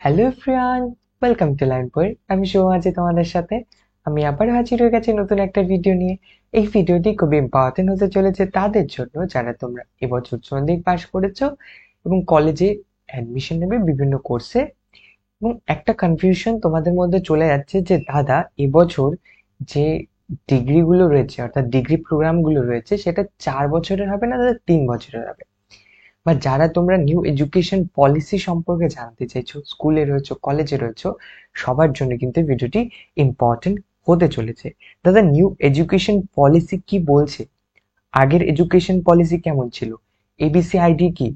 Hello everyone, welcome to লাইনপুর। আমি শুভ আছি তোমাদের সাথে। আমি আবার হাজির হয়ে গেছি নতুন একটা ভিডিও নিয়ে। এই ভিডিওটি খুব ইম্পর্টেন্ট হতে চলেছে তাদের জন্য যারা তোমরা এবছর উচ্চ মাধ্যমিক পাশ করেছো এবং কলেজে অ্যাডমিশন নেবে বিভিন্ন কোর্সে। এবং একটা কনফিউশন তোমাদের মধ্যে চলে যাচ্ছে যে দাদা এবছর যে ডিগ্রিগুলো রয়েছে অর্থাৎ ডিগ্রি প্রোগ্রামগুলো রয়েছে সেটা 4 বছরের হবে না দাদা 3 বছরের হবে। বা যারা তোমরা নিউ এডুকেশন পলিসি সম্পর্কে জানতে চাইছো, স্কুলে রয়েছো কলেজে রয়েছো, সবার জন্য কিন্তু ভিডিওটি ইম্পর্টেন্ট হতে চলেছে। দাদা নিউ এডুকেশন পলিসি কি বলছে, আগের এডুকেশন পলিসি কেমন ছিল, এবিসি আইডি কি,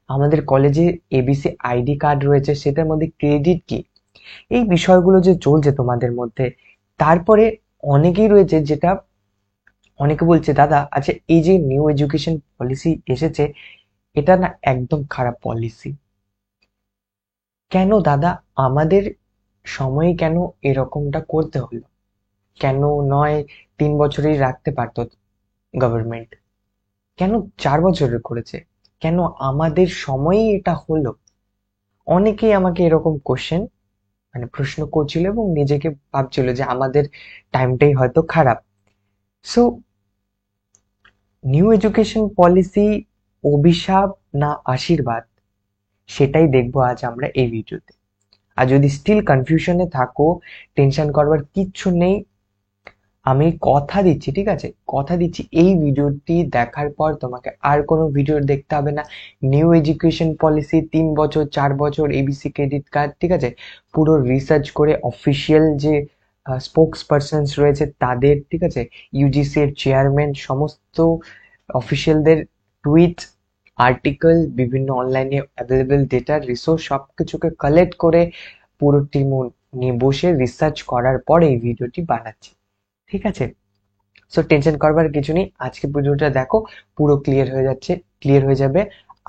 আমাদের কলেজে এবিসি আইডি কার্ড রয়েছে সেটার মধ্যে ক্রেডিট কি, এই বিষয়গুলো যে চলছে তোমাদের মধ্যে। তারপরে অনেকেই রয়েছে যেটা অনেকে বলছে দাদা আচ্ছা এই যে নিউ এডুকেশন পলিসি এসেছে এটা না একদম খারাপ পলিসি। কেন দাদা আমাদের সময়ে কেন এরকমটা করতে হলো? কেন নয় 3 বছরেই রাখতে পারতো গভর্নমেন্ট? কেন 4 বছরের করেছে? কেন আমাদের সময়েই এটা হলো? অনেকেই আমাকে এরকম কোশ্চেন মানে প্রশ্ন করছিল এবং নিজেকে ভাবছিল যে আমাদের টাইমটাই হয়তো খারাপ। সো নিউ এডুকেশন পলিসি অভিশাপ না আশীর্বাদ, সেটাই দেখবো আজ আমরা এই ভিডিওতে। আর যদি স্টিল কনফিউশনে থাকো, টেনশন করবার কিচ্ছু নেই। আমি কথা দিচ্ছি, ঠিক আছে, কথা দিচ্ছি এই ভিডিওটি দেখার পর তোমাকে আর কোনো ভিডিও দেখতে হবে না। নিউ এডুকেশন পলিসি 3 বছর 4 বছর এবিসি ক্রেডিট কার্ড, ঠিক আছে, পুরো রিসার্চ করে অফিসিয়াল যে স্পোক্স পার্সনস রয়েছে তাদের, ঠিক আছে, ইউজিসি এর চেয়ারম্যান, সমস্ত অফিসিয়ালদের টুইট, আর্টিকেল, বিভিন্ন অনলাইনে অ্যাভেলেবেল ডেটা রিসোর্স সবকিছুকে কালেক্ট করে পুরো টিম নিয়ে বসে রিসার্চ করার পর এই ভিডিওটি বানাচ্ছি, ঠিক আছে। সো টেনশন করবার কিছু নেই, আজকে ভিডিওটা দেখো, পুরো ক্লিয়ার হয়ে যাবে।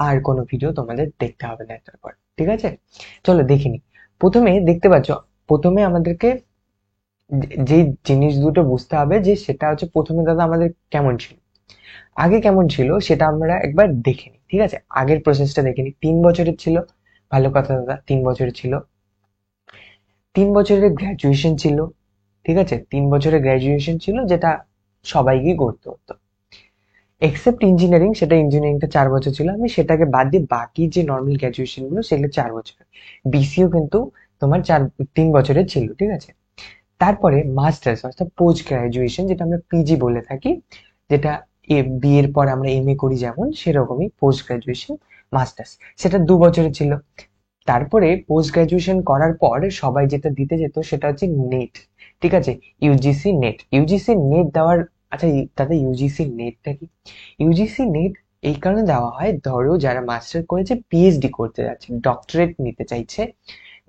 আর কোনো ভিডিও তোমাদের দেখতে হবে না তারপর, ঠিক আছে। চলো দেখিনি। প্রথমে দেখতে পাচ্ছ, প্রথমে আমাদেরকে যে জিনিস দুটো বুঝতে হবে যে সেটা হচ্ছে প্রথমে দাদা আমাদের কেমন ছিল, আগে কেমন ছিল সেটা আমরা একবার দেখে নিই, ঠিক আছে। আগের প্রসেসটা দেখে নিই। 3 বছরের ছিল, ভালো কথা দাদা, 3 বছরের ছিল। 3 বছরের গ্র্যাজুয়েশন ছিল, ঠিক আছে, 3 বছরের গ্র্যাজুয়েশন ছিল যেটা সবাইকেই করতে হতো এক্সেপ্ট ইঞ্জিনিয়ারিং, সেটা ইঞ্জিনিয়ারিংটা 4 বছর ছিল। আমি সেটাকে বাদ দিয়ে বাকি যে নর্মাল গ্র্যাজুয়েশন গুলো সেগুলো 4 বছর। বিসিও কিন্তু তোমার 3 বছরের ছিল, ঠিক আছে। তারপরে মাস্টার্স অর্থাৎ পোস্ট গ্রাজুয়েশন, যেটা আমরা পিজি বলে থাকি, যেটা বিয়ের পর আমরা এমএ করি যেমন সেরকমই পোস্ট গ্রাজুয়েশন মাস্টার্স, সেটা 2 বছরের ছিল। তারপরে পোস্ট গ্রাজুয়েশন করার পর সবাই যেটা দিতে যেত সেটা হচ্ছে নেট, ঠিক আছে, ইউজিসি নেট দেওয়ার। আচ্ছা দাদা ইউজিসি নেটটা কি? ইউজিসি নেট এই কারণে দেওয়া হয়, ধরো যারা মাস্টার করেছে পিএইচডি করতে যাচ্ছে, ডক্টরেট নিতে চাইছে,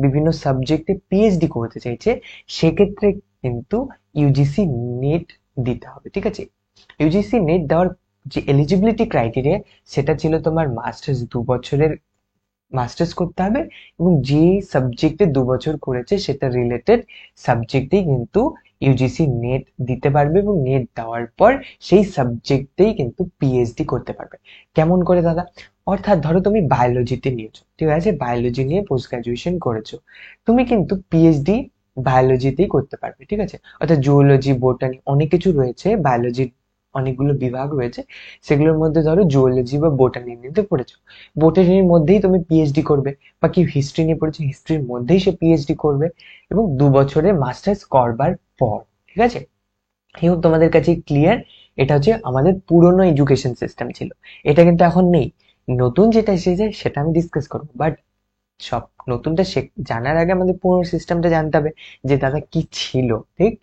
বিভিন্ন সাবজেক্টে পিএইচডি করতে চাইছে, সেক্ষেত্রে কিন্তু ইউজিসি নেট দিতে হবে, ঠিক আছে। ইউজিসি নেট দেওয়ার যে এলিজিবিলিটি ক্রাইটেরিয়া সেটা ছিল তোমার মাস্টার্স 2 বছরের মাস্টার্স করতে হবে এবং যে সাবজেক্টে 2 বছর করেছে সেটা রিলেটেড সাবজেক্টেই কিন্তু ইউজিসি নেট দিতে পারবে এবং নেট দেওয়ার পর সেই সাবজেক্টেই কিন্তু পিএইচডি করতে পারবে। কেমন করে দাদা? অর্থাৎ ধরো তুমি বায়োলজিতে নিয়েছো, ঠিক আছে, বায়োলজি নিয়ে পোস্ট গ্রাজুয়েশন করেছো, তুমি কিন্তু পিএইচডি বায়োলজিতেই করতে পারবে, ঠিক আছে। অর্থাৎ জুওলজি, বোটানি, অনেক কিছু রয়েছে, বায়োলজির অনেকগুলো বিভাগ রয়েছে, সেগুলোর মধ্যে ধরো জুওলজি বা বোটানি নিতে পড়েছো, বোটানির মধ্যেই তুমি পিএইচডি করবে। বা কি হিস্ট্রি নিয়ে পড়েছে, হিস্ট্রির মধ্যেই সে পিএইচডি করবে এবং 2 বছরের মাস্টার্স করবার পর, ঠিক আছে। এই হোক তোমাদের কাছে ক্লিয়ার। এটা হচ্ছে আমাদের পুরনো এডুকেশন সিস্টেম ছিল, এটা কিন্তু এখন নেই। নতুন যেটা এসেছে সেটা আমি ডিসকাস করবো, বাট সব নতুনটা জানার আগে আমাদের পুরনো সিস্টেমটা জানতে হবে যে দাদা কি ছিল, ঠিক।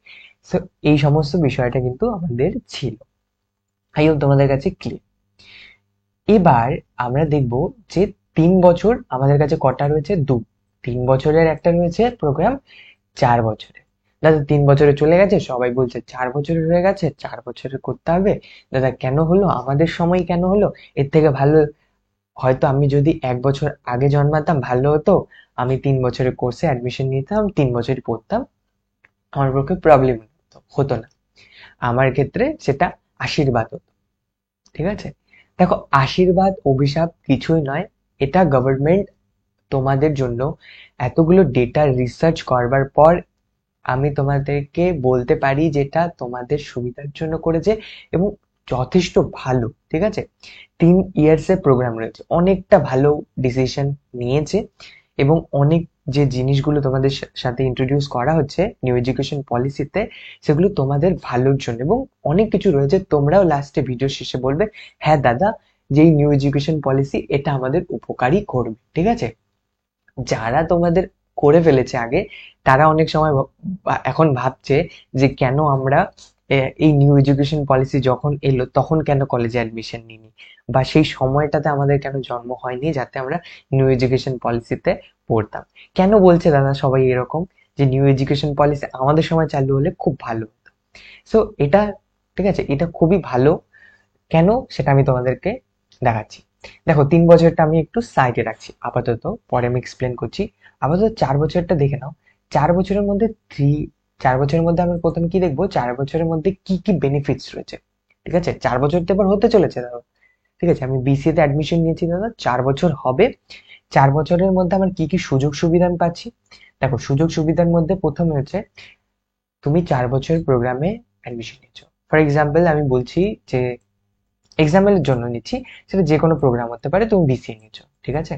তো এই সমস্ত বিষয়টা কিন্তু আমাদের ছিল। আই হোপ তোমাদের কাছে ক্লিয়ার। এবার আমরা দেখব যে 3 বছর আমাদের কাছে কটা রয়েছে, 3 বছরের একটা রয়েছে প্রোগ্রাম, 4 বছরে। দাদা 3 বছরে চলে গেছে, সবাই বলছে 4 বছরের হয়ে গেছে, 4 বছরের করতে হবে। দাদা কেন হলো, আমাদের সময় কেন হলো? এর থেকে ভালো হয়তো আমি যদি 1 বছর আগে জন্মাতাম ভালো হতো, আমি 3 বছরের কোর্সে অ্যাডমিশন নিতাম, 3 বছরই পড়তাম, আমার পক্ষে প্রবলেম হতো না। আমার ক্ষেত্রে সেটা আশীর্বাদ হতো, ঠিক আছে। দেখো আশীর্বাদ অভিশাপ কিছুই নয়, এটা গভর্নমেন্ট তোমাদের জন্য এতগুলো ডেটা রিসার্চ করবার পর আমি তোমাদেরকে বলতে পারি যেটা তোমাদের সুবিধার জন্য করেছে এবং যথেষ্ট ভালো। ঠিক আছে, 3 ইয়ার্স এর প্রোগ্রাম রয়েছে, অনেকটা ভালো ডিসিশন নিয়েছে এবং অনেক যে জিনিসগুলো তোমাদের সাথে ইন্ট্রোডিউস করা হচ্ছে নিউ এডুকেশন পলিসিতে, সেগুলো তোমাদের ভালোর জন্য এবং অনেক কিছু রয়েছে। তোমরাও লাস্টে ভিডিও শেষে বলবে হ্যাঁ দাদা, যে নিউ এডুকেশন পলিসি এটা আমাদের উপকারী করবে। ঠিক আছে, যারা তোমাদের করে ফেলেছে আগে, তারা অনেক সময় এখন ভাবছে যে কেন আমরা এই নিউ এডুকেশন পলিসি যখন এলো তখন কেন কলেজে অ্যাডমিশন নিইনি, বা সেই সময়টাতে আমাদের কেন জন্ম হয়নি যাতে আমরা নিউ এডুকেশন পলিসিতে পড়তাম। কেন বলছে দাদা সবাই এরকম, যে নিউ এডুকেশন পলিসি আমাদের সময় চালু হলে খুব ভালো হতো। সো এটা, ঠিক আছে, এটা খুবই ভালো। কেন সেটা আমি তোমাদেরকে দেখাচ্ছি। দেখো, 3 বছরটা আমি একটু সাইডে রাখছি আপাতত, পরে আমি এক্সপ্লেন করছি। আপাতত 4 বছরটা দেখে নাও। 4 বছরের মধ্যে 4 বছরের মধ্যে আমরা প্রথমে কি দেখবো, 4 বছরের মধ্যে কি কি বেনিফিটস রয়েছে। ঠিক আছে, 4 বছর তো এবার হতে চলেছে দাদা। ঠিক আছে, আমি বিসিএ তে অ্যাডমিশন নিয়েছি দাদা, 4 বছর হবে। 4 বছরের মধ্যে আমার কি কি সুযোগ সুবিধা আমি পাচ্ছি। দেখো, সুযোগ সুবিধার মধ্যে প্রথমে হচ্ছে তুমি 4 বছরের প্রোগ্রামে অ্যাডমিশন নিচ্ছ। ফর এক্সাম্পল আমি বলছি যে, এক্সাম্পলের জন্য নিচ্ছি, সেটা যে কোনো প্রোগ্রাম হতে পারে, তুমি বিসিএ নিচ্ছ, ঠিক আছে,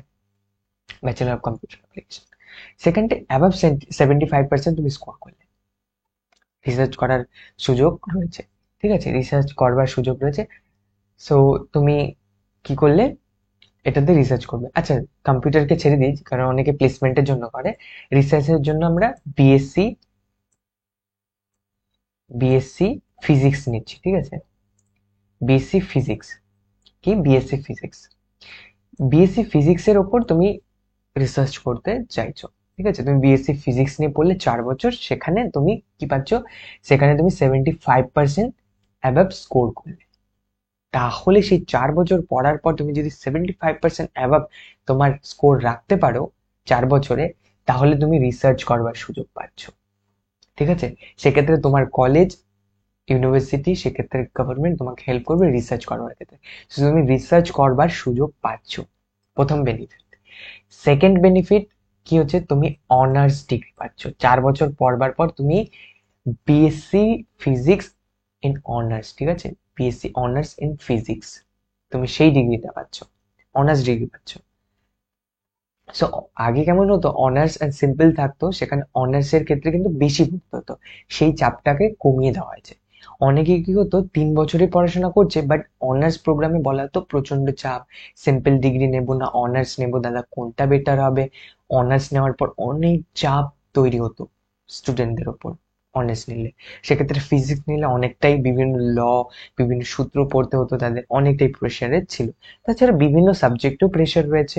ব্যাচেলর অফ কম্পিউটার অ্যাপ্লিকেশন। সেকেন্ডে অ্যাবাভ 75% তুমি স্কোর করলে রিসার্চ করার সুযোগ রয়েছে। ঠিক আছে, রিসার্চ করবার সুযোগ রয়েছে। সো তুমি কি করলে, এটাতে রিসার্চ করবে। আচ্ছা, কম্পিউটারকে ছেড়ে দিই কারণ অনেকে প্লেসমেন্টের জন্য করে। রিসার্চের জন্য আমরা বিএসসি বিএসসি ফিজিক্স নিচ্ছি। ঠিক আছে, বিএসসি ফিজিক্স, কি বিএসসি ফিজিক্স, বিএসসি ফিজিক্সের ওপর তুমি রিসার্চ করতে চাইছো। ঠিক আছে, তুমি বিএসসি ফিজিক্স নিয়ে পড়লে 4 বছর, সেখানে তুমি কি পাচ্ছ, সেখানে তুমি 75% অ্যাবাভ স্কোর করলে। তাহলে সেই 4 বছর পড়ার পর তুমি যদি 75% অ্যাবাভ তোমার স্কোর রাখতে পারো 4 বছরে, তাহলে তুমি রিসার্চ করবার সুযোগ পাচ্ছ। ঠিক আছে, সেক্ষেত্রে তোমার কলেজ, ইউনিভার্সিটি, সেক্ষেত্রে গভর্নমেন্ট তোমাকে হেল্প করবে রিসার্চ করবার ক্ষেত্রে। So, তুমি রিসার্চ করবার সুযোগ পাচ্ছ, প্রথম বেনিফিট। সেকেন্ড বেনিফিট কি হচ্ছে, তুমি অনার্স ডিগ্রি পাচ্ছ। 4 বছর পড়বার পর তুমি বিএসসি ফিজিক্স ইন অনার্স, ঠিক আছে, বিএসসি অনার্স ইন ফিজিক্স, তুমি সেই ডিগ্রিটা পাচ্ছ, অনার্স ডিগ্রি পাচ্ছ। সো আগে কেমন হতো, অনার্স এন্ড সিম্পল থাকতো, সেখানে অনার্স এর ক্ষেত্রে কিন্তু বেশি পড়তে হতো, সেই চাপটাকে কমিয়ে দেওয়া হয়েছে। অনেকে কি হতো, 3 বছরে পড়াশোনা করছে, বাট অনার্স প্রোগ্রামে বলা হতো প্রচন্ড চাপ, সিম্পল ডিগ্রি নেবো না অনার্স নেবো দাদা, কোনটা বেটার হবে। অনার্স নেওয়ার পর অনেক চাপ তৈরি হতো স্টুডেন্টদের ওপর। অনার্স নিলে, সেক্ষেত্রে ফিজিক্স নিলে অনেকটাই বিভিন্ন বিভিন্ন সূত্র পড়তে হতো, তাদের অনেকটাই প্রেশারের ছিল। তাছাড়া বিভিন্ন সাবজেক্টেও প্রেশার রয়েছে,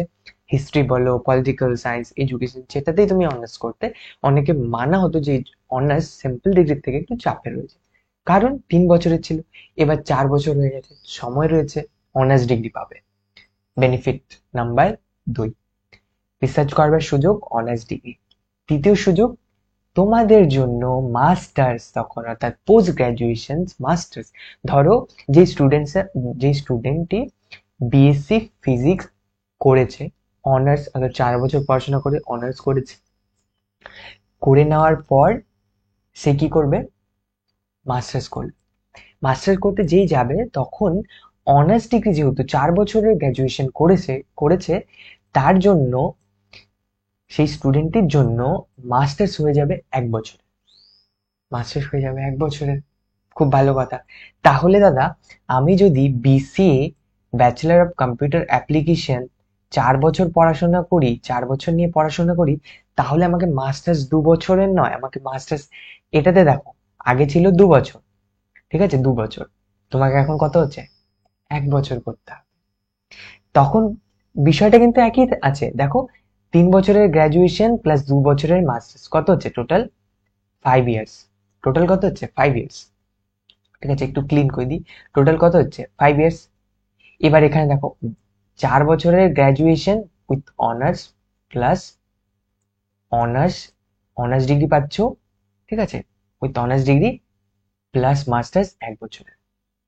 হিস্ট্রি বলো, পলিটিক্যাল সায়েন্স, এডুকেশন, যেটাতেই তুমি অনার্স করতে, অনেকে মানা হতো যে অনার্স সিম্পল ডিগ্রির থেকে একটু চাপের রয়েছে, কারণ 3 বছরের ছিল। এবার 4 বছর হয়ে গেছে, সময় রয়েছে, অনার্স ডিগ্রি পাবে। বেনিফিট নাম্বার 2, রিসার্চ করবার সুযোগ, অনার্স ডিগ্রি। তৃতীয় সুযোগ, তোমাদের জন্য মাস্টার্স, তখন অর্থাৎ পোস্ট গ্রাজুয়েশন মাস্টার্স। ধরো যে স্টুডেন্টটি বিএসসি ফিজিক্স করেছে, অনার্স, অর্থাৎ 4 বছর পড়াশোনা করে অনার্স করেছে, করে নেওয়ার পর সে কি করবে, মাস্টার্স করবে। মাস্টার্স করতে যেই যাবে তখন অনার্স ডিগ্রি যেহেতু 4 বছরের গ্র্যাজুয়েশন করেছে, তার জন্য, সেই স্টুডেন্টের জন্য মাস্টার্স হয়ে যাবে 1 বছর, মাস্টার্স হয়ে যাবে 1 বছরের। খুব ভালো কথা। তাহলে দাদা, আমি যদি BCA bachelor of computer application 4 বছর পড়াশোনা করি, 4 বছর নিয়ে পড়াশোনা করি, তাহলে আমাকে মাস্টার্স 2 বছরের নয়, আমাকে মাস্টার্স, এটাতে দেখো আগে ছিল 2 বছর, ঠিক আছে, 2 বছর, তোমাকে এখন কত হচ্ছে, 1 বছর করতে হবে। তখন বিষয়টা কিন্তু একই আছে, দেখো 3 বছরের গ্রাজুয়েশন প্লাস 2 বছরের মাস্টার্স কত হচ্ছে, টোটাল 5 ইয়ার্স। টোটাল কত হচ্ছে, 5 ইয়ার্স। ঠিক আছে, একটু ক্লিন করে দিই, টোটাল কত হচ্ছে, 5 ইয়ার্স। এবার এখানে দেখো, 4 বছরের graduation with honours plus honours, honours degree পাচ্ছ, ঠিক আছে, with honours degree plus masters 1 বছরের।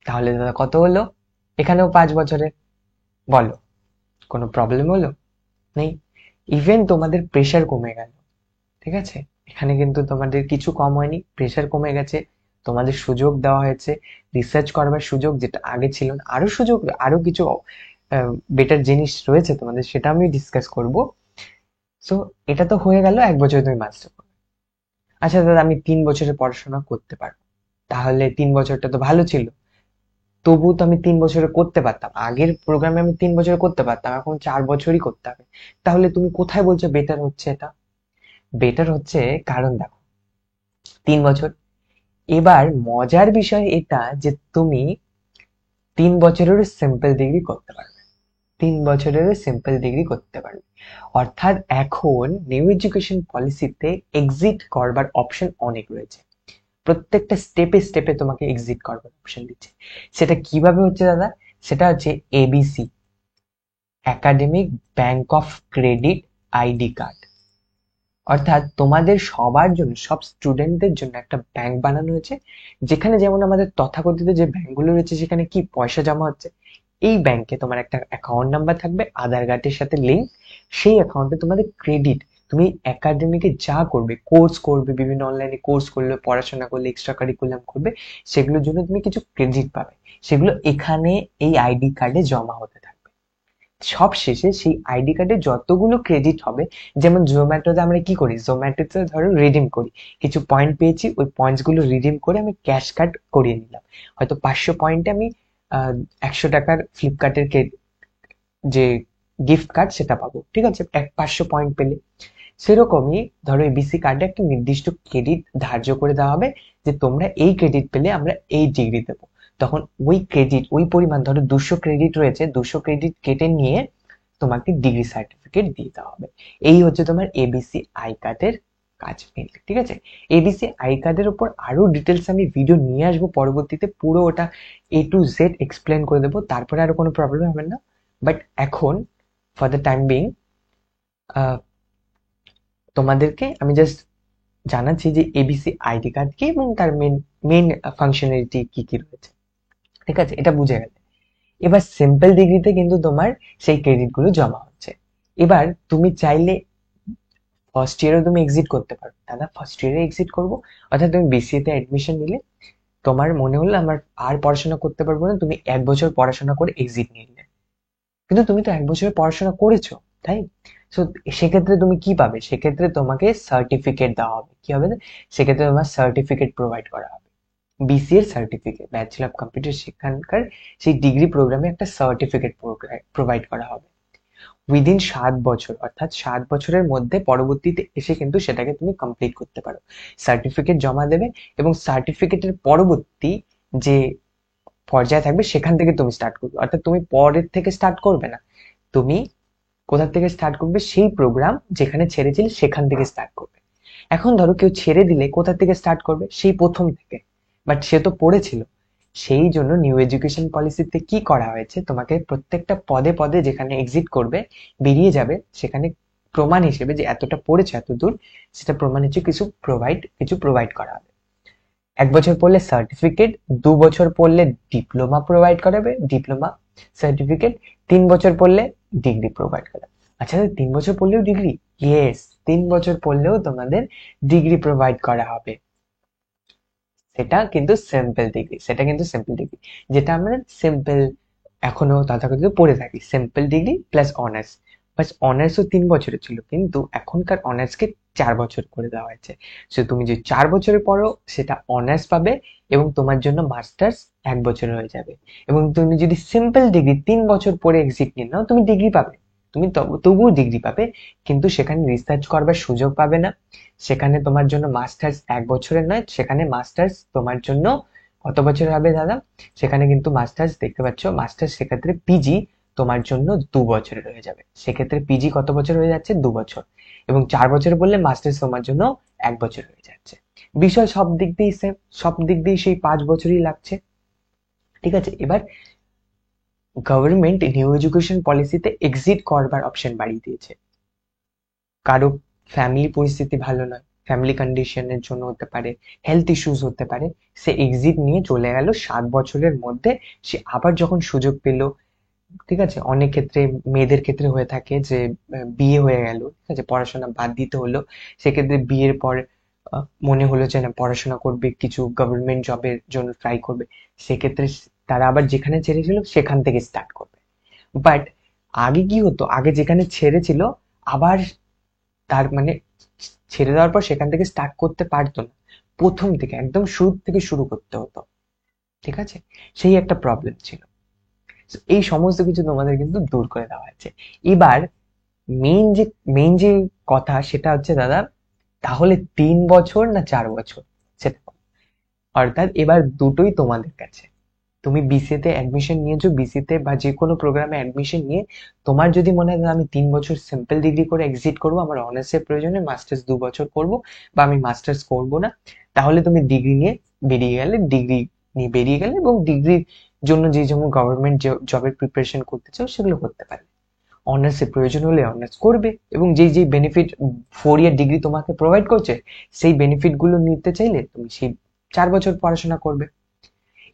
তাহলে দাদা কত হলো, এখানেও 5 বছরের। বলো, কোনো প্রবলেম হলো, নেই। ইভেন তোমাদের প্রেশার কমে গেল, ঠিক আছে? এখানে কিন্তু তোমাদের কিছু কম হয়নি, প্রেশার কমে গেছে, তোমাদের সুযোগ দেওয়া হয়েছে রিসার্চ করবার সুযোগ, যেটা আগে ছিল না। আরো সুযোগ, আরো কিছু বেটার জিনিস রয়েছে তোমাদের, সেটা আমি ডিসকাস করব। সো এটা তো হয়ে গেল 1 বছর তুমি মাস্টার করবে। আচ্ছা দাদা, আমি 3 বছরের পড়াশোনা করতে পারবো, তাহলে 3 বছরটা তো ভালো ছিল। তবু তো আমি 3 বছরে করতে পারতাম, আগের প্রোগ্রামে আমি 3 বছরে করতে পারতাম, এখন 4 বছরই করতে হবে। তাহলে তুমি কোথায় বলছো বেটার হচ্ছে এটা? বেটার হচ্ছে কারণ দেখো, 3 বছর, এবার মজার বিষয় এটা যে তুমি 3 বছরেরও সিম্পল ডিগ্রি করতে পারবে, 3 বছরেরও সিম্পল ডিগ্রি করতে পারবে। অর্থাৎ এখন নিউ এডুকেশন পলিসিতে এক্সিট করবার অপশন অনেক রয়েছে, প্রত্যেকটা স্টেপে স্টেপে তোমাকে এক্সিট করবার অপশন দিচ্ছে। সেটা কিভাবে হচ্ছে দাদা? সেটা হচ্ছে ABC, academic bank of credit ID card. অর্থাৎ তোমাদের সবার জন্য, সব স্টুডেন্টদের জন্য একটা ব্যাংক বানানো হয়েছে, যেখানে যেমন আমাদের তথাকথিত যে ব্যাংকগুলো রয়েছে সেখানে কি পয়সা জমা হচ্ছে, এই ব্যাংকে তোমার একটা অ্যাকাউন্ট নাম্বার থাকবে আধার কার্ডের সাথে লিঙ্ক। সেই অ্যাকাউন্টে তোমাদের ক্রেডিট, তুমি একাডেমিকে যা করবে, কোর্স করবে, বিভিন্ন অনলাইনে কোর্স করলে, পড়াশোনা করলে, এক্সট্রা কারিকুলাম করবে, সেগুলোর জন্য তুমি কিছু ক্রেডিট পাবে। সেগুলো এখানে এই আইডি কার্ডে জমা হতে থাকবে। সব শেষে সেই আইডি কার্ডে যতগুলো ক্রেডিট হবে, যেমন জোম্যাটোতে আমরা কি করি, জোম্যাটোতে ধরো রিডিম করি, কিছু পয়েন্ট পেয়েছি, ওই পয়েন্টস গুলো রিডিম করে আমি ক্যাশ কার্ড করিয়ে নিলাম। হয়তো 500 পয়েন্টে আমি 100 টাকার ফ্লিপকার্টের যে গিফট কার্ড সেটা পাবো, ঠিক আছে, 500 পয়েন্ট পেলে। সেরকমই ধরো এবিসি কার্ডে একটা নির্দিষ্ট ক্রেডিট ধার্য করে দেওয়া হবে, যে তোমরা এই ক্রেডিট পেলে আমরা এই ডিগ্রি দেবো। তখন ওই ক্রেডিট, ওই পরিমাণ, ধরো 200 ক্রেডিট রয়েছে, 200 ক্রেডিট কেটে নিয়ে তোমাকে ডিগ্রি সার্টিফিকেট দিয়ে দেওয়া হবে। এই হচ্ছে তোমার এবিসি আই কার্ডের কাজ মেনলি, ঠিক আছে? এবিসি আই কার্ডের উপর আরো ডিটেলস আমি ভিডিও নিয়ে আসবো পরবর্তীতে, পুরো ওটা A to Z এক্সপ্লেন করে দেবো, তারপরে আরো কোনো প্রবলেম হবে না। বাট এখন ফর দ্য টাইম বিং তোমাদেরকে আমি জাস্ট জানাচ্ছি যে এবিসি আইডি কার্ড কি এবং তার মেন মেন ফাংশনালিটি কি কি রয়েছে, ঠিক আছে? এটা বুঝে গেলে এবার সিম্পল ডিগ্রিতে কিন্তু তোমার সেই ক্রেডিট গুলো জমা হচ্ছে। এবার তুমি চাইলে ফার্স্ট ইয়ারও তুমি এক্সিট করতে পারো, দাদা ফার্স্ট ইয়ারে এক্সিট করবো, অর্থাৎ তুমি বিসিএ তে অ্যাডমিশন নিলে, তোমার মনে হলো আমার আর পড়াশোনা করতে পারবো না, তুমি 1 বছর পড়াশোনা করে এক্সিট নিয়ে নিলে। কিন্তু তুমি তো 1 বছরের পড়াশোনা করেছো, তাই? তো সেক্ষেত্রে তুমি কি পাবে? সেক্ষেত্রে তোমাকে সার্টিফিকেট দেওয়া হবে। কি হবে? সেক্ষেত্রে তোমার সার্টিফিকেট প্রোভাইড করা হবে, বিসিএ এর সার্টিফিকেট, ব্যাচেলর অফ কম্পিউটার, সেখানকার সেই ডিগ্রি প্রোগ্রামে একটা সার্টিফিকেট প্রোভাইড করা হবে উইদিন 7 বছর। অর্থাৎ 7 বছরের মধ্যে পরবর্তীতে এসে কিন্তু সেটাকে তুমি কমপ্লিট করতে পারো, সার্টিফিকেট জমা দেবে, এবং সার্টিফিকেটের পরবর্তী যে পর্যায়ে থাকবে সেখান থেকে তুমি স্টার্ট করবে। অর্থাৎ তুমি পরের থেকে স্টার্ট করবে না, তুমি কোথা থেকে স্টার্ট করবে, সেই প্রোগ্রাম যেখানে ছেড়েছিলে সেখান থেকে স্টার্ট করবে। এখন ধরো কেউ ছেড়ে দিলে কোথা থেকে স্টার্ট করবে, সেই প্রথম থেকে, বাট সে তো পড়েছিল। সেই জন্য নিউ এডুকেশন পলিসিতে কি করা হয়েছে, তোমাকে প্রত্যেকটা পদে পদে যেখানে এক্সিট করবে, বেরিয়ে যাবে, সেখানে প্রমাণ হিসেবে যে এতটা পড়েছে এত দূর, সেটা প্রমাণ হিসেবে কিছু প্রোভাইড করা হবে। 1 বছর পড়লে সার্টিফিকেট, 2 বছর পড়লে ডিপ্লোমা প্রোভাইড করাবে, ডিপ্লোমা সার্টিফিকেট, 3 বছর পড়লে ডিগ্রি প্রোভাইড করাবে। আচ্ছা, 3 বছর পড়লেও ডিগ্রি? ইয়েস, 3 বছর পড়লেও তোমাদের ডিগ্রি প্রোভাইড করা হবে। সেটা কিন্তু সিম্পল ডিগ্রি, যেটা আমরা সিম্পল এখনো তথাকথিত পড়ে থাকি, সিম্পল ডিগ্রি প্লাস অনার্স। বাস অনার্সও 3 বছরের ছিল, কিন্তু এখনকার অনার্সকে 4 বছর করে দেওয়া হয়েছে। সো তুমি যে 4 বছরে পড়ো সেটা অনার্স পাবে, এবং তোমার জন্য মাস্টার্স 1 বছর হয়ে যাবে। এবং তুমি যদি সিম্পল ডিগ্রি 3 বছর পরে এক্সিট নিয়ে নাও, তুমি ডিগ্রি পাবে, তুমি তবুও ডিগ্রি পাবে, কিন্তু সেখানে রিসার্চ করবার সুযোগ পাবে না। সেখানে তোমার জন্য মাস্টার্স 1 বছরের নয়, সেখানে মাস্টার্স তোমার জন্য কত বছর হবে দাদা? সেখানে কিন্তু মাস্টার্স দেখতে পাচ্ছ, মাস্টার্স সেক্ষেত্রে পিজি তোমার জন্য 2 বছরের হয়ে যাবে। সেক্ষেত্রে পিজি কত বছর হয়ে যাচ্ছে? 2 বছর। এবং 4 বছর বললে মাস্টার্স তোমার জন্য 1 বছর হয়ে যাচ্ছে। বিষয় সব দিক দিয়ে সেম, সব দিক দিয়ে সেই 5 বছরই লাগছে, ঠিক আছে? এবার গভর্নমেন্ট নিউ এডুকেশন পলিসিতে এক্সিট করবার অপশন বাড়িয়ে দিয়েছে। কারো ফ্যামিলি পরিস্থিতি ভালো নয়, ফ্যামিলি কন্ডিশনের জন্য হতে পারে, হেলথ ইস্যুস হতে পারে, সে এক্সিট নিয়ে চলে গেল 7 বছরের মধ্যে। সে আবার যখন সুযোগ পেল ঠিক আছে, অনেক ক্ষেত্রে মেয়েদের ক্ষেত্রে হয়ে থাকে যে বিয়ে হয়ে গেল, ঠিক আছে, পড়াশোনা বাদ দিতে হলো, সেক্ষেত্রে বিয়ের পর মনে হলো যে না পড়াশোনা করবে, কিছু গভর্নমেন্ট জবের জন্য ট্রাই করবে, সেক্ষেত্রে তারা আবার যেখানে ছেড়েছিল সেখান থেকে স্টার্ট করবে। বাট আগে কি হতো, আগে যেখানে ছেড়েছিল আবার তার মানে ছেড়ে দেওয়ার পর সেখান থেকে স্টার্ট করতে পারতো না, প্রথম থেকে একদম শুরু থেকে শুরু করতে হতো, ঠিক আছে, সেই একটা প্রবলেম ছিল। So, এই সমস্ত কিছু তোমাদের কিন্তু দূর করে দেওয়া হয়েছে। এবার মেইন যে কথা সেটা হচ্ছে দাদা, তাহলে 3 বছর না 4 বছর, সেটা বলো। অর্থাৎ এবার দুটোই তোমাদের কাছে। তুমি বিসিএ তে অ্যাডমিশন নিয়েছো, বিসিএ তে বা যে কোনো প্রোগ্রামে অ্যাডমিশন নিয়ে তোমার যদি মনে হয় আমি 3 বছর সিম্পল ডিগ্রি করে এক্সিট করবো, আমার অনার্সের প্রয়োজনে মাস্টার্স 2 বছর করবো, বা আমি মাস্টার্স করবো না, তাহলে তুমি ডিগ্রি নিয়ে বেরিয়ে গেলে এবং ডিগ্রির জন্য যে যেমন গভর্নমেন্ট জবের প্রিপারেশন করতে চাও সেগুলো করতে পারবে। অনার্সের প্রয়োজন হলে অনার্স করবে, এবং যেই যেই বেনিফিট 4 ইয়ার ডিগ্রি তোমাকে প্রোভাইড করছে, সেই বেনিফিট গুলো নিতে চাইলে তুমি সেই 4 বছর পড়াশোনা করবে।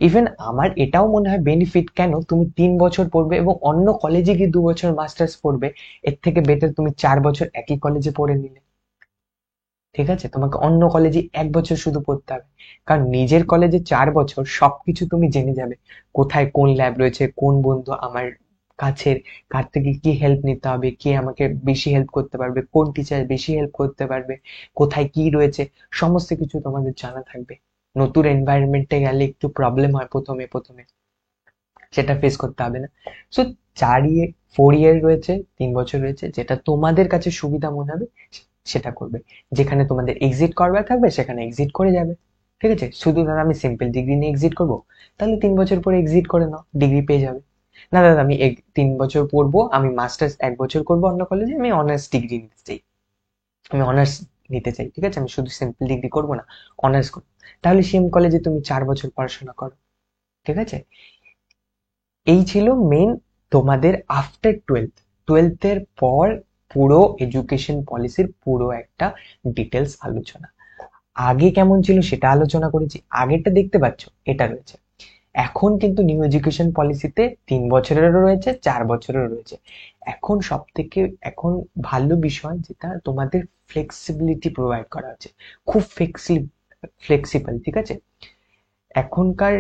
ইভেন আমার এটাও মনে হয় বেনিফিট, কেন তুমি 3 বছর পড়বে এবং অন্য কলেজে গিয়ে 2 বছর মাস্টার্স পড়বে, এর থেকে বেটার তুমি 4 বছর একই কলেজে পড়ে নিলে। ঠিক আছে, তোমাকে অন্য কলেজে 1 বছর শুধু পড়তে হবে, কারণ নিজের কলেজে 4 বছর সবকিছু তুমি জেনে যাবে, কোথায় কোন ল্যাব রয়েছে, কোন বন্ধু আমার কাছের, কার থেকে কি হেল্প নিতে হবে, কে আমাকে বেশি হেল্প করতে পারবে, কোন টিচার বেশি হেল্প করতে পারবে, কোথায় কি রয়েছে, সমস্ত কিছু তোমাদের জানা থাকবে। নতুন এনভায়রনমেন্টে গেলে একটু প্রবলেম হয় প্রথমে প্রথমে, সেটা ফেস করতে হবে না। সো 4 ইয়ার রয়েছে, 3 বছর রয়েছে, যেটা তোমাদের কাছে সুবিধা মনে হবে সেটা করবে। যেখানে তোমাদের এক্সিট করবার থাকবে সেখানে এক্সিট করে যাবে। ঠিক আছে, শুধু ধরো আমি সিম্পল ডিগ্রি নিয়ে এক্সিট করবো, তাহলে 3 বছর পরে এক্সিট করে নাও, ডিগ্রি পেয়ে যাবে। না দাদা আমি 3 বছর পড়বো, আমি মাস্টার্স 1 বছর করবো অন্য কলেজে, আমি অনার্স ডিগ্রি নিতে চাই, আমি অনার্স নিতে চাই, ঠিক আছে, আমি শুধু সিম্পল ডিগ্রি করবো না, অনার্স করবো, তাহলে সেম কলেজে তুমি 4 বছর পড়াশোনা করো। ঠিক আছে, এই ছিল মেন তোমাদের আফটার টুয়েলথের পর পুরো এডুকেশন পলিসির পুরো একটা ডিটেলস আলোচনা। আগে কেমন ছিল সেটা আলোচনা করেছি, আগেরটা দেখতে পাচ্ছ, এটা রয়েছে। এখন কিন্তু নিউ এডুকেশন পলিসিতে 3 বছরেরও রয়েছে, 4 বছরেরও রয়েছে। এখন সব থেকে এখন ভালো বিষয় যেটা তোমাদের ফ্লেক্সিবিলিটি প্রোভাইড করা হচ্ছে, খুব ফ্লেক্সিবল, ঠিক আছে। এখনকার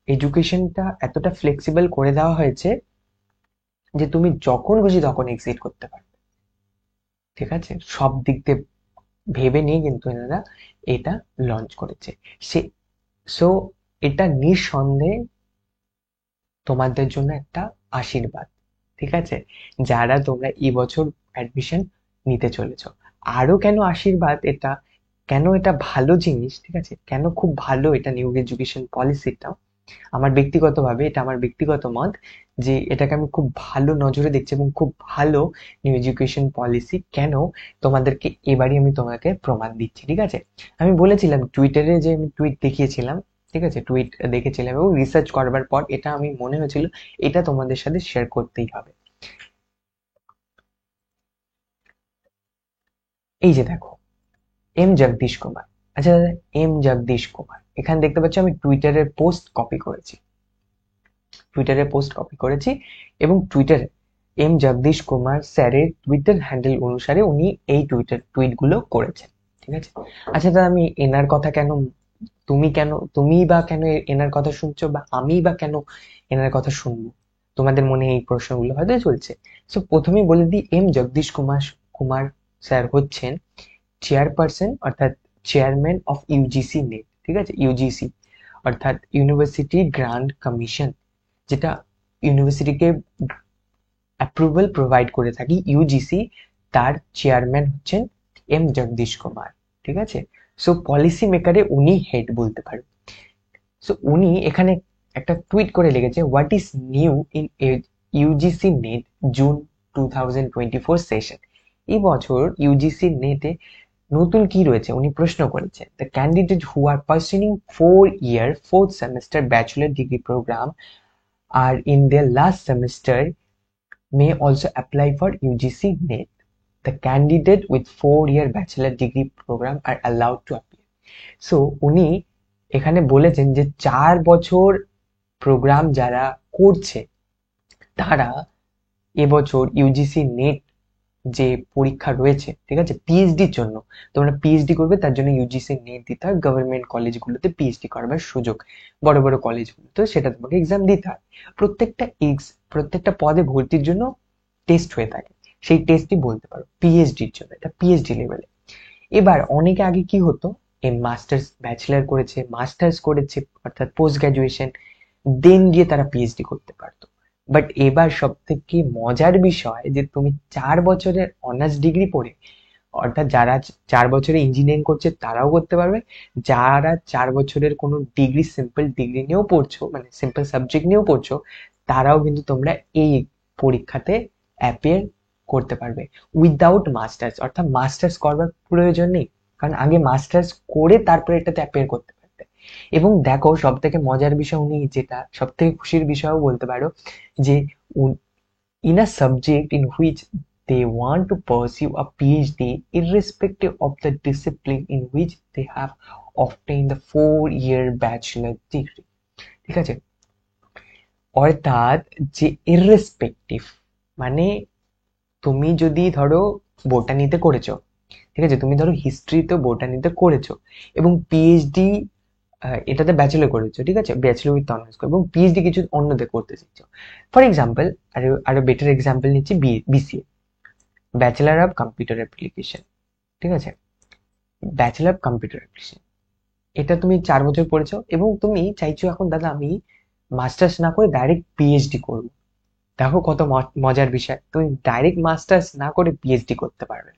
এডুকেশনটা এতটা ফ্লেক্সিবল করে দেওয়া হয়েছে যে তুমি যখন খুশি তখন এক্সিট করতে পারবে। ঠিক আছে, সব দিক দিয়ে ভেবে নিয়ে কিন্তু এনারা এটা লঞ্চ করেছে। সে সো এটা নিঃসন্দেহে তোমাদের জন্য একটা আশীর্বাদ। ঠিক আছে, যারা তোমরা এই বছর অ্যাডমিশন নিতে চলেছো, আরো কেন আশীর্বাদ এটা, কেন এটা ভালো জিনিস, ঠিক আছে, কেন খুব ভালো এটা নিউ এডুকেশন পলিসিটা, আমার ব্যক্তিগতভাবে এটা আমার ব্যক্তিগত মত, যে এটাকে আমি খুব ভালো নজরে দেখছি এবং খুব ভালো নিউ এডুকেশন পলিসি। কেন, তোমাদেরকে এবারই আমি তোমাকে প্রমাণ দিচ্ছি। ঠিক আছে, আমি বলেছিলাম টুইটারে, যে আমি টুইট দেখিয়েছিলাম, ঠিক আছে, টুইট দেখেছিলাম এবং রিসার্চ করবার পর এটা আমি মনে হয়েছিল এটা তোমাদের সাথে শেয়ার করতেই হবে। এই যে দেখো, এম জগদীশ কুমার, আচ্ছা দাদা, এম জগদীশ কুমার, এখানে দেখতে পাচ্ছ আমি টুইটারের পোস্ট কপি করেছি, এবং টুইটারে এম জগদীশ কুমার স্যারের টুইটার হ্যান্ডেল অনুসারে উনি এই টুইট গুলো করেছেন। ঠিক আছে, আচ্ছা দাদা, আমি এনার কথা কেন, তুমি বা কেন এনার কথা শুনছো, বা আমি বা কেন এনার কথা শুনবো, তোমাদের মনে এই প্রশ্নগুলো হয়তো চলছে। তো প্রথমেই বলে দিই, এম জগদীশ কুমার স্যার হচ্ছেন চেয়ারপারসন, অর্থাৎ চেয়ারম্যান অফ ইউজিসি নেট। ঠিক আছে, ইউজিসি অর্থাৎ ইউনিভার্সিটি গ্রান্ট কমিশন, যেটা ইউনিভার্সিটিকে অ্যাপ্রুভাল প্রোভাইড করে থাকি, ইউজিসি, তার চেয়ারম্যান হচ্ছেন এম জগদীশ কুমার। ঠিক আছে, সো পলিসি মেকারে উনি হেড বলতে পারেন। সো উনি এখানে একটা টুইট করে লিখেছে, what is new in UGC net June 2024 session. এই বছর ইউজিসি নেটে নতুন কি রয়েছে উনি প্রশ্ন করেছেন। The candidate who are pursuing 4 year 4th semester bachelor degree program are in their last semester may also apply for UGC NET. The candidate with 4 year bachelor degree program are allowed to apply. So উনি এখানে বলেছেন যে 4 বছর programme যারা করছে তারা এবছর UGC net যে পরীক্ষা রয়েছে, ঠিক আছে, পিএইচডির জন্য তোমরা পিএইচডি করবে, তার জন্য ইউজিসি নেট দিতে হয়। গভর্নমেন্ট কলেজগুলোতে পিএইচডি করবার সুযোগ, বড় বড় কলেজগুলোতে সেটা তোমাকে এক্সাম দিতে হয়। প্রত্যেকটা পদে ভর্তির জন্য টেস্ট হয়ে থাকে, সেই টেস্টই বলতে পারো পিএইচডির জন্য, এটা পিএইচডি লেভেলে। এবার অনেকে আগে কি হতো, এই মাস্টার্স ব্যাচেলার করেছে, মাস্টার্স করেছে অর্থাৎ পোস্ট গ্রাজুয়েশন, দেন গিয়ে তারা পিএইচডি করতে পারতো। বাট এবার সব থেকে মজার বিষয় যে তুমি 4 বছরের অনার্স ডিগ্রি পড়ে, অর্থাৎ যারা 4 বছরে ইঞ্জিনিয়ারিং করছে তারাও করতে পারবে, যারা 4 বছরের কোনো ডিগ্রি সিম্পল ডিগ্রি নিয়েও পড়ছো, মানে সিম্পল সাবজেক্ট নিয়েও পড়ছো, তারাও কিন্তু তোমরা এই পরীক্ষাতে অ্যাপিয়ার করতে পারবে উইদাউট মাস্টার্স, অর্থাৎ মাস্টার্স করবার প্রয়োজন নেই, কারণ আগে মাস্টার্স করে তারপরে এটাতে অ্যাপিয়ার করতে পারবে। এবং দেখো সব থেকে মজার বিষয়, উনি যেটা সব থেকে খুশির বিষয়ও বলতে পারো, যে in a subject in which they want to pursue a PhD irrespective of the discipline in which they have obtained the 4-year bachelor degree, ঠিক আছে। অর্থাৎ যে ইররেসপেক্টিভ, মানে তুমি যদি ধরো বোটানিতে করেছো, ঠিক আছে, তুমি ধরো হিস্ট্রিতে বোটানিতে করেছো এবং পিএইচডি এটাতে ব্যাচেলর করেছো, ঠিক আছে, ব্যাচেলর উইথ অনার্স, এবং পিএইচডি কিছু অন্যতে করতে চাইছো। ফর এক্সাম্পল, আরো বেটার এক্সাম্পল নিচ্ছি, BCA, bachelor of computer application, ঠিক আছে, ব্যাচেলার অফ কম্পিউটার অ্যাপ্লিকেশন, এটা তুমি 4 বছর পড়েছো এবং তুমি চাইছো এখন দাদা আমি মাস্টার্স না করে ডাইরেক্ট পিএইচডি করবো। দেখো কত মজার বিষয়, তুমি ডাইরেক্ট মাস্টার্স না করে পিএইচডি করতে পারবে,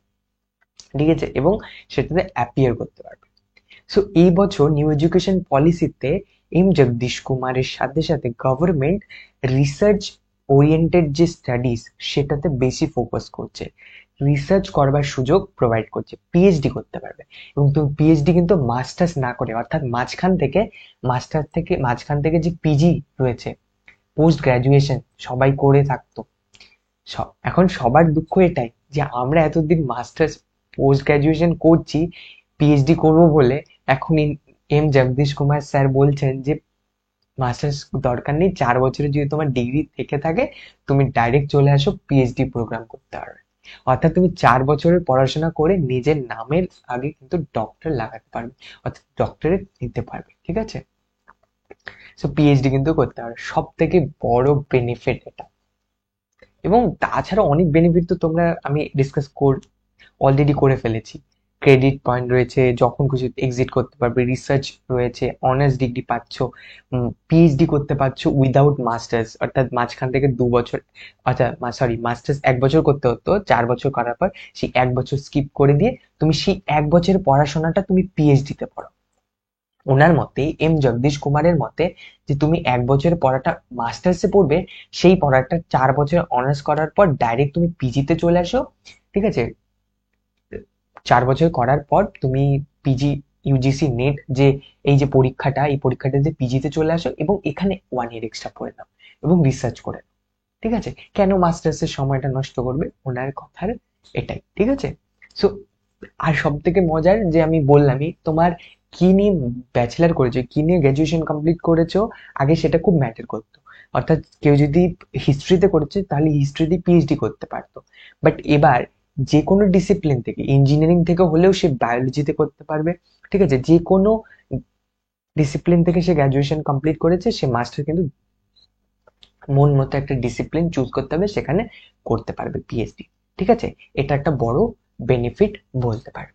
ঠিক আছে, এবং সেটাতে অ্যাপিয়ার করতে পারবে। সো এই বছর নিউ এডুকেশন পলিসিতে এম জগদীশ কুমারের সাথে সাথে গভর্নমেন্ট রিসার্চ ওরিয়েন্টেড যে স্টাডিজ সেটাতে বেশি ফোকাস করছে, রিসার্চ করবার সুযোগ প্রোভাইড করছে, পিএইচডি করতে পারবে। এবং তুমি পিএইচডি কিন্তু মাস্টার্স না করে, অর্থাৎ মাঝখান থেকে যে পিজি রয়েছে, পোস্ট গ্রাজুয়েশন সবাই করে থাকতো, এখন সবার দুঃখ এটাই যে আমরা এতদিন মাস্টার্স পোস্ট গ্রাজুয়েশন করছি, পিএইচডি করবো বলে এখন এম জগদীশ কুমার স্যার বলছেন যে মাস্টার্স দরকার নেই, 4 বছরের যদি তোমার ডিগ্রি থেকে থাকে তুমি ডাইরেক্ট চলে আসো পিএইচডি প্রোগ্রাম করতে পারবে। অর্থাৎ তুমি 4 বছরের পড়াশোনা করে নিজের নামের আগে কিন্তু ডক্টর লাগাতে পারবে, অর্থাৎ ডক্টরেট নিতে পারবে, ঠিক আছে। সো পিএইচডি কিন্তু করতে পারবে, সব থেকে বড় বেনিফিট এটা। এবং তাছাড়া অনেক বেনিফিট তো তোমরা আমি ডিসকাস অলরেডি করে ফেলেছি। ক্রেডিট পয়েন্ট রয়েছে, যখন খুশি এক্সিট করতে পারবে, রিসার্চ রয়েছে, অনার্স ডিগ্রি পাচ্ছ, পিএইচডি করতে পারছো উইদাউট মাস্টার্স, অর্থাৎ মাঝখান থেকে 2 বছর, আচ্ছা সরি, মাস্টার্স 1 বছর করতে হতো, 4 বছর করার পর সেই 1 বছর স্কিপ করে দিয়ে তুমি সেই 1 বছরের পড়াশোনাটা তুমি পিএইচডিতে পড়ো। ওনার মতে, এম জগদীশ কুমারের মতে, যে তুমি 1 বছরের পড়াটা মাস্টার্সে পড়বে, সেই পড়াটা 4 বছর অনার্স করার পর ডাইরেক্ট তুমি পিজিতে চলে আসো, ঠিক আছে। 4 বছর করার পর তুমি পিজি ইউজিসি নেট যে এই যে পরীক্ষাটা, এই পরীক্ষাটা যে পিজিতে চলে আসো এবং এখানে 1 ইয়ার এক্সট্রা পড়ে নাও এবং রিসার্চ করে নাও, ঠিক আছে। কেন মাস্টার্সের সময়টা নষ্ট করবে, ওনার কথার এটাই, ঠিক আছে। সো আর সব থেকে মজার যে আমি বললামই, তোমার কি নিয়ে ব্যাচেলার করেছো, কি নিয়ে গ্রাজুয়েশন কমপ্লিট করেছো, আগে সেটা খুব ম্যাটার করতো। অর্থাৎ কেউ যদি হিস্ট্রিতে করেছে তাহলে হিস্ট্রিতে পিএইচডি করতে পারতো, বাট এবার যে কোনো ডিসিপ্লিন থেকে, ইঞ্জিনিয়ারিং থেকে হলেও সে বায়োলজিতে করতে পারবে, ঠিক আছে, যে কোনো ডিসিপ্লিন থেকে সে গ্রাজুয়েশন কমপ্লিট করেছে, সে মাস্টার কিন্তু মন মতো একটা ডিসিপ্লিন চুজ করতে হবে, সেখানে করতে পারবে পিএইচডি, ঠিক আছে। এটা একটা বড় বেনিফিট বলতে পারে।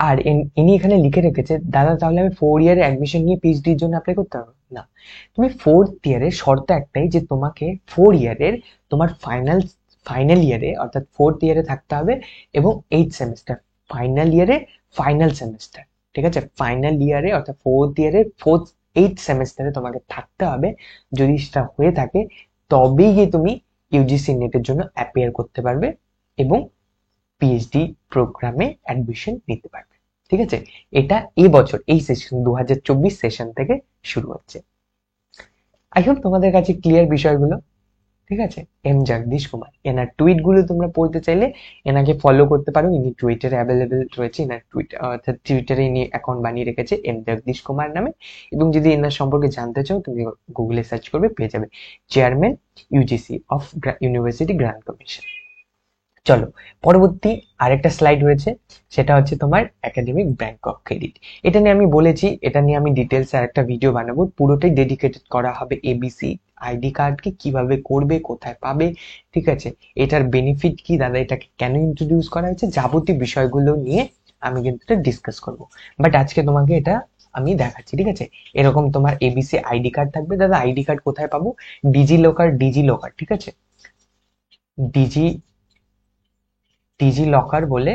আর ইনি এখানে লিখে রেখেছে, দাদা তাহলে আমি 4 ইয়ারে অ্যাডমিশন নিয়ে পিএইচডির জন্য অ্যাপ্লাই করতে পারবো না, তুমি 4th ইয়ারের শর্ত একটাই যে তোমাকে 4 ইয়ারের তোমার ফাইনাল ইয়ারে, অর্থাৎ 4th ইয়ারে থাকতে হবে এবং 8 সেমিস্টার, ফাইনাল ইয়ারে ফাইনাল সেমিস্টার, ঠিক আছে, ফাইনাল ইয়ারে অর্থাৎ 4th ইয়ারে 8 সেমিস্টারে তোমাকে থাকতে হবে। যদি সেটা হয়ে থাকে তবেই গিয়ে তুমি ইউজিসি নেটের জন্য অ্যাপিয়ার করতে পারবে এবং পিএইচডি প্রোগ্রামে অ্যাডমিশন নিতে পারবে, ঠিক আছে। এটা এবছর এই সেশন 2024 সেশন থেকে শুরু হচ্ছে। আই হোপ তোমাদের কাছে ক্লিয়ার বিষয়গুলো। ঠিক আছে, এম জগদীশ কুমার। এনার টুইট গুলো তোমরা পড়তে চাইলে এনাকে ফলো করতে পারো, ইনি টুইটারে অ্যাভেলেবেল রয়েছে। এনার টুইট অর্থাৎ টুইটারে ইনি অ্যাকাউন্ট বানিয়ে রেখেছে এম জগদীশ কুমার নামে। এবং যদি এনার সম্পর্কে জানতে চাও তুমি গুগলে সার্চ করবে, পেয়ে যাবে, chairman UGC of university grant commission. চলো পরবর্তী আরেকটা স্লাইড রয়েছে, সেটা হচ্ছে তোমার একাডেমিক ব্যাংক অফ ক্রেডিট। এটা নিয়ে আমি বলেছি, এটা নিয়ে আমি ডিটেলস আর একটা ভিডিও বানাবো, পুরোটাই ডেডিকেটেড করা হবে এবিসি আইডি কার্ডকে কিভাবে করবে, কোথায় পাবে, ঠিক আছে, এটার বেনিফিট কি, দাদা এটাকে কেন ইন্ট্রোডিউস করা হয়েছে, যাবতীয় বিষয়গুলো নিয়ে আমি কিন্তু এটা ডিসকাস করব। বাট আজকে তোমাকে এটা আমি দেখাচ্ছি, ঠিক আছে। এরকম তোমার এবিসি আইডি কার্ড থাকবে। দাদা আইডি কার্ড কোথায় পাবো? ডিজি লকার, ঠিক আছে, ডিজি ডিজি লকার বলে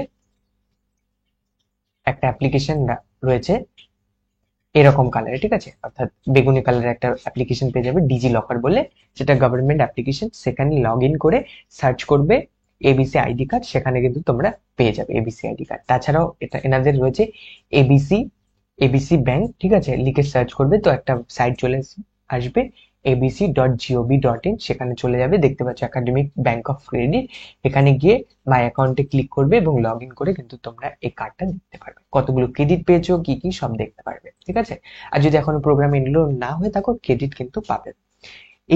একটা অ্যাপ্লিকেশন রয়েছে এরকম কালারে, ঠিক আছে, অর্থাৎ বেগুনি কালারের একটা অ্যাপ্লিকেশন পেয়ে যাবে ডিজি লকার বলে, যেটা গভর্নমেন্ট অ্যাপ্লিকেশন। সেখানে লগ ইন করে সার্চ করবে এবিসি আইডি কার্ড, সেখানে কিন্তু তোমরা পেয়ে যাবে এবিসি আইডি কার্ড। তাছাড়াও এটা এনাদের রয়েছে এবিসি এবিসি ব্যাংক, ঠিক আছে, লিখে সার্চ করবে তো একটা সাইট চলে আসবে, abc.gov.in, সেখানে চলে যাবে, দেখতে পাচ্ছ একাডেমিক ব্যাংক অফ ক্রেডিট। এখানে গিয়ে মাই অ্যাকাউন্টে ক্লিক করবে এবং লগ ইন করে কিন্তু তোমরা এই কার্ডটা দেখতে পারবে, কতগুলো ক্রেডিট পেয়েছো কি কি সব দেখতে পারবে, ঠিক আছে। আর যদি এখনো প্রোগ্রাম এনরোল না হয়ে থাকো, ক্রেডিট কিন্তু পাবে।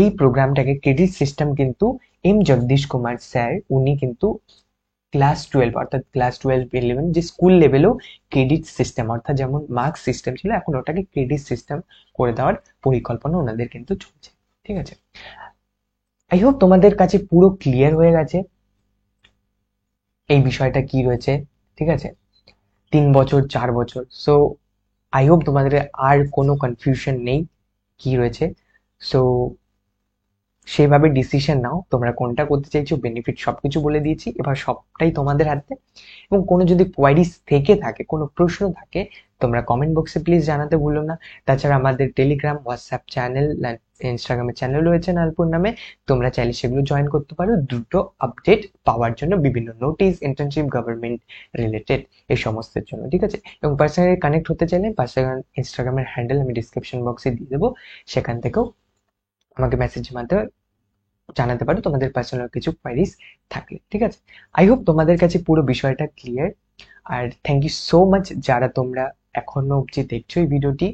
এই প্রোগ্রামটাকে ক্রেডিট সিস্টেম কিন্তু এম জগদীশ কুমার স্যার উনি কিন্তু ক্লাস 12 অর্থাৎ ক্লাস 12-11 যে স্কুল লেভেলেও ক্রেডিট সিস্টেম, অর্থাৎ যেমন মার্কস সিস্টেম ছিল, এখন ওটাকে ক্রেডিট সিস্টেম করে দেওয়ার পরিকল্পনা ওনাদের কিন্তু চলছে, ঠিক আছে। আই হোপ তোমাদের কাছে পুরো ক্লিয়ার হয়ে গেছে এই বিষয়টা কি রয়েছে, ঠিক আছে, 3 বছর 4 বছর। সো আই হোপ তোমাদের আর কোনো কনফিউশন নেই কি রয়েছে। সো সেভাবে ডিসিশন নাও তোমরা কোনটা করতে চাইছো, বেনিফিট সবকিছু বলে দিয়েছি, এবার সবটাই তোমাদের হাতে। এবং কোনো যদি কোয়ারিজ থেকে থাকে, কোনো প্রশ্ন থাকে, তোমরা কমেন্ট বক্সে প্লিজ জানাতে ভুলো না। তাছাড়া আমাদের টেলিগ্রাম, হোয়াটসঅ্যাপ চ্যানেল, ইনস্টাগ্রামের চ্যানেল রয়েছে নালপুর নামে, তোমরা চাইলে সেগুলো জয়েন করতে পারো দ্রুত আপডেট পাওয়ার জন্য, বিভিন্ন নোটিশ, ইন্টার্নশিপ, গভর্নমেন্ট রিলেটেড এই সমস্তের জন্য, ঠিক আছে। এবং পার্সোনালি কানেক্ট হতে চাইলে পার্সোনাল ইনস্টাগ্রামের হ্যান্ডেল আমি ডিসক্রিপশন বক্সে দিয়ে দেবো, সেখান থেকেও আমাকে মেসেজের মাধ্যমে জানাতে পারো তোমাদের পার্সোনাল কিছু কোয়ারিজ থাকলে, ঠিক আছে। আই হোপ তোমাদের কাছে পুরো বিষয়টা ক্লিয়ার। আর থ্যাংক ইউ সো মাচ যারা তোমরা এখনো অবধি দেখছো এই ভিডিওটি।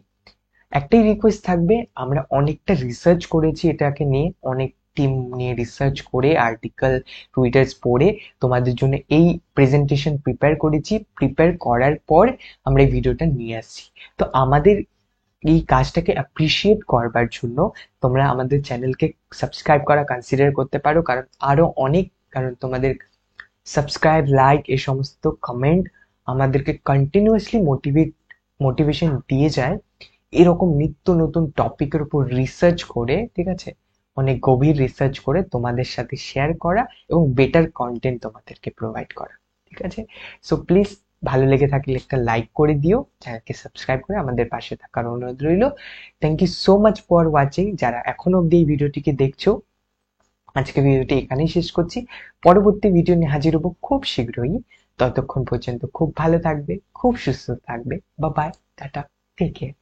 একটাই রিকোয়েস্ট থাকবে, আমরা অনেকটা রিসার্চ করেছি এটাকে নিয়ে, অনেক টিম নিয়ে রিসার্চ করে আর্টিকেল টুইটার্স পড়ে তোমাদের জন্য এই প্রেজেন্টেশন প্রিপেয়ার করেছি। প্রিপেয়ার করার পর আমরা এই ভিডিওটা নিয়ে আসছি। তো আমাদের এই কাজটাকে অ্যাপ্রিসিয়েট করবার জন্য তোমরা আমাদের চ্যানেলকে সাবস্ক্রাইব করা কনসিডার করতে পারো, কারণ আরো অনেক, কারণ তোমাদের সাবস্ক্রাইব, লাইক, এই সমস্ত কমেন্ট আমাদেরকে কন্টিনিউয়াসলি মোটিভেশন দিয়ে যায় এরকম নিত্য নতুন টপিকের উপর রিসার্চ করে, ঠিক আছে, অনেক গভীর রিসার্চ করে তোমাদের সাথে শেয়ার করা এবং বেটার কন্টেন্ট তোমাদেরকে প্রোভাইড করা, ঠিক আছে। সো প্লিজ ভালো লেগে থাকলে একটা লাইক করে দিও, চ্যানেলকে সাবস্ক্রাইব করে আমাদের পাশে থাকার অনুরোধ রইল। Thank you so much for watching. যারা এখনো অব্দি এই ভিডিওটিকে দেখছো, আজকে ভিডিওটি এখানেই শেষ করছি। পরবর্তী ভিডিও নিয়ে হাজির হবো খুব শীঘ্রই। ততক্ষণ পর্যন্ত খুব ভালো থাকবে, খুব সুস্থ থাকবে। Bye bye, tata, take care.